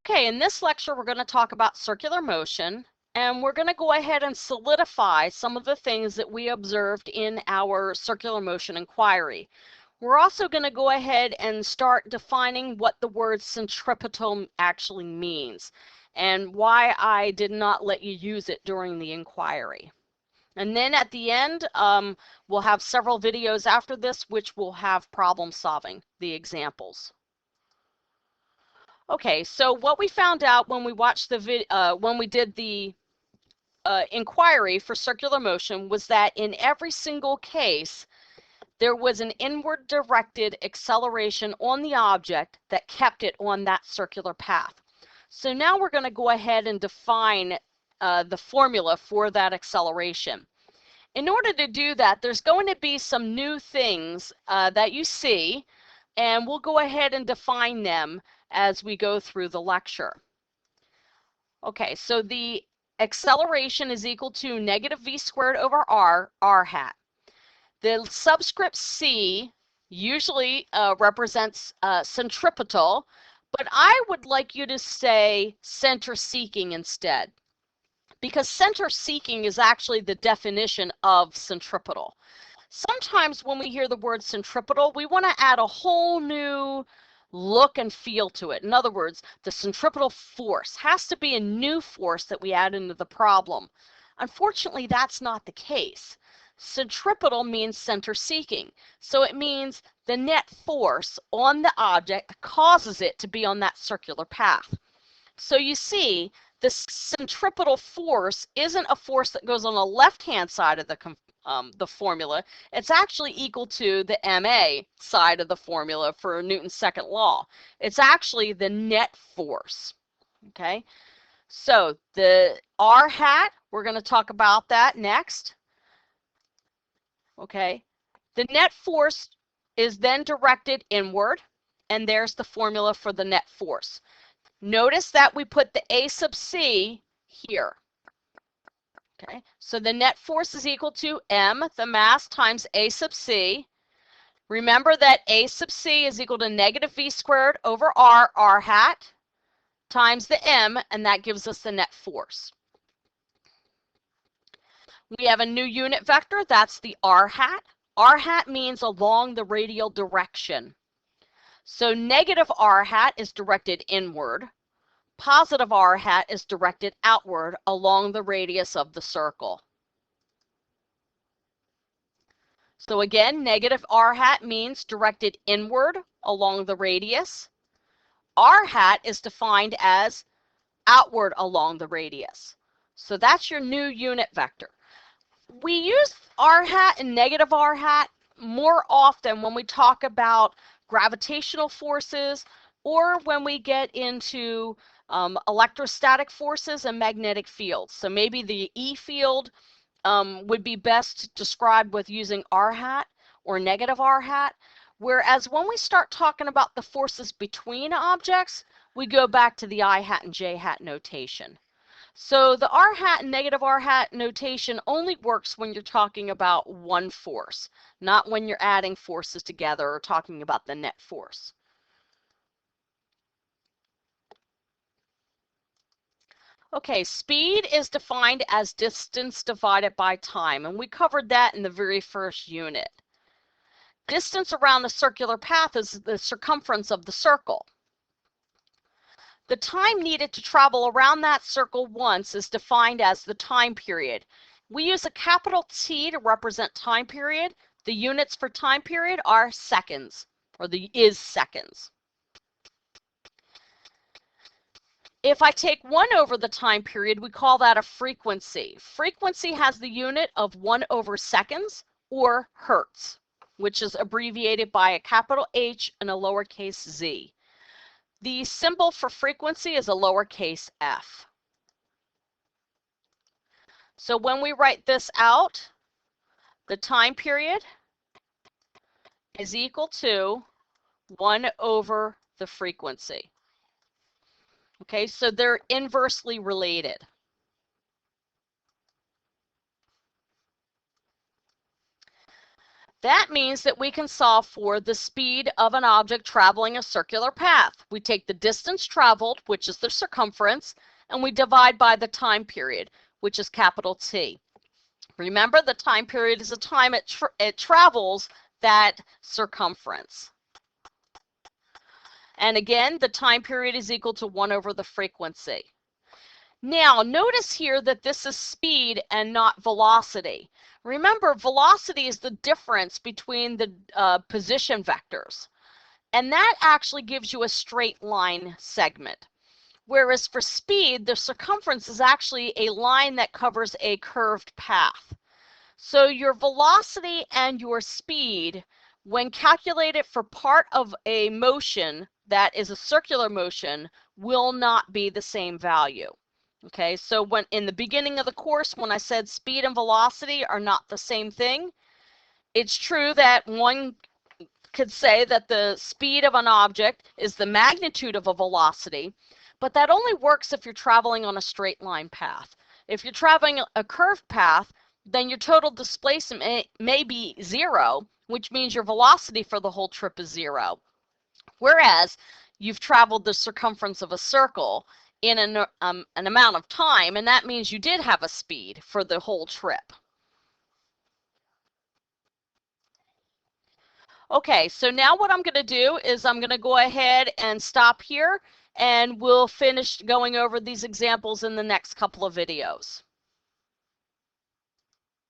Okay, in this lecture, we're going to talk about circular motion, and we're going to go ahead and solidify some of the things that we observed in our circular motion inquiry. We're also going to go ahead and start defining what the word centripetal actually means and why I did not let you use it during the inquiry. And then at the end, we'll have several videos after this which will have problem solving, the examples. Okay, so what we found out when we watched the when we did the inquiry for circular motion was that in every single case, there was an inward directed acceleration on the object that kept it on that circular path. So now we're going to go ahead and define the formula for that acceleration. In order to do that, there's going to be some new things that you see, and we'll go ahead and define them as we go through the lecture. Okay, so the acceleration is equal to negative v squared over r hat. The subscript c usually represents centripetal, but I would like you to say center seeking instead, because center seeking is actually the definition of centripetal. Sometimes when we hear the word centripetal, we want to add a whole new look and feel to it. In other words, the centripetal force has to be a new force that we add into the problem. Unfortunately, that's not the case. Centripetal means center seeking. So it means the net force on the object that causes it to be on that circular path. So you see, the centripetal force isn't a force that goes on the left-hand side of the formula. It's actually equal to the MA side of the formula for Newton's second law. It's actually the net force. Okay, so the R hat, we're going to talk about that next. Okay, the net force is then directed inward, and there's the formula for the net force. Notice that we put the A sub c here. Okay, so the net force is equal to m, the mass, times A sub c. Remember that A sub c is equal to negative v squared over r hat, times the m, and that gives us the net force. We have a new unit vector, that's the r hat. R hat means along the radial direction. So negative r hat is directed inward. Positive r hat is directed outward along the radius of the circle. So again, negative r hat means directed inward along the radius. R hat is defined as outward along the radius. So that's your new unit vector. We use r hat and negative r hat more often when we talk about gravitational forces or when we get into electrostatic forces and magnetic fields. So maybe the E field would be best described with using r hat or negative r hat, whereas when we start talking about the forces between objects, we go back to the I hat and J hat notation. So the r hat and negative r hat notation only works when you're talking about one force, not when you're adding forces together or talking about the net force. Okay, speed is defined as distance divided by time, and we covered that in the very first unit. Distance around the circular path is the circumference of the circle. The time needed to travel around that circle once is defined as the time period. We use a capital T to represent time period. The units for time period are seconds, or the is seconds. If I take 1 over the time period, we call that a frequency. Frequency has the unit of 1 over seconds, or hertz, which is abbreviated by a capital H and a lowercase z. The symbol for frequency is a lowercase f. So when we write this out, the time period is equal to 1 over the frequency. Okay, so they're inversely related. That means that we can solve for the speed of an object traveling a circular path. We take the distance traveled, which is the circumference, and we divide by the time period, which is capital T. Remember, the time period is the time it travels that circumference. And again, the time period is equal to 1 over the frequency. Now, notice here that this is speed and not velocity. Remember, velocity is the difference between the position vectors. And that actually gives you a straight line segment. Whereas for speed, the circumference is actually a line that covers a curved path. So your velocity and your speed, when calculated for part of a motion that is a circular motion, will not be the same value. Okay, so when in the beginning of the course, when I said speed and velocity are not the same thing, it's true that one could say that the speed of an object is the magnitude of a velocity, but that only works if you're traveling on a straight line path. If you're traveling a curved path, then your total displacement may be 0, which means your velocity for the whole trip is 0. Whereas you've traveled the circumference of a circle in an amount of time, and that means you did have a speed for the whole trip. Okay, so now what I'm going to do is I'm going to go ahead and stop here, and we'll finish going over these examples in the next couple of videos.